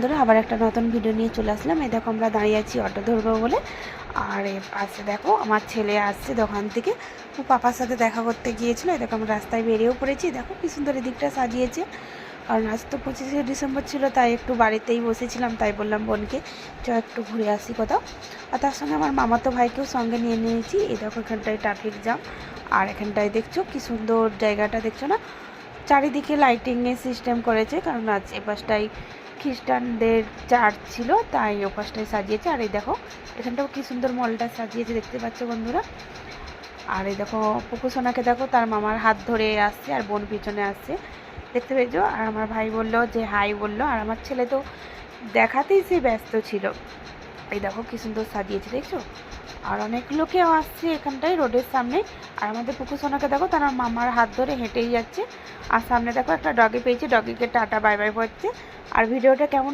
বন্ধুরা, আবার একটা নতুন ভিডিও নিয়ে চলে আসলাম। এই দেখো আমরা দাঁড়িয়ে আছি অটো ধরবো বলে। আর এর পাশে দেখো আমার ছেলে আসছে দোকান থেকে, ও পাপার সাথে দেখা করতে গিয়েছিল। এই দেখো আমরা রাস্তায় বেরিয়েও পড়েছি। দেখো কি সুন্দর এদিকটা সাজিয়েছে। কারণ আজ তো 25শে ডিসেম্বর ছিল, তাই একটু বাড়িতেই বসেছিলাম, তাই বললাম বোনকে চ একটু ঘুরে আসি কোথাও। আর তার সঙ্গে আমার মামাতো ভাইকেও সঙ্গে নিয়ে নিয়েছি। এই দেখো এখানটায় ট্রাফিক জ্যাম, আর এখানটায় দেখছো কি সুন্দর জায়গাটা, দেখছো না? চারিদিকে লাইটিংয়ের সিস্টেম করেছে, কারণ আজ এপাশটাই খ্রিস্টানদের চার্চ ছিল, তাই ওপাশটায় সাজিয়েছে। আর এই দেখো এখানটাও কি সুন্দর মলটা সাজিয়েছে, দেখতে পাচ্ছ বন্ধুরা। আর এই দেখো পুকু সোনাকে দেখো, তার মামার হাত ধরে আসছে আর বোন পিছনে আসছে, দেখতে পেয়েছো। আর আমার ভাই বললো যে হাই বললো, আর আমার ছেলে তো দেখাতেই সে ব্যস্ত ছিল। এই দেখো কি সুন্দর সাজিয়েছে, দেখছো? আর অনেক লোকেও আসছে এখানটায় রোডের সামনে। আর আমাদের পুকু সোনাকে দেখো, তার মামার হাত ধরে হেঁটেই যাচ্ছে। আর সামনে দেখো একটা ডগি পেয়েছে, ডগিকে টাটা বাই বাই করছে। আর ভিডিওটা কেমন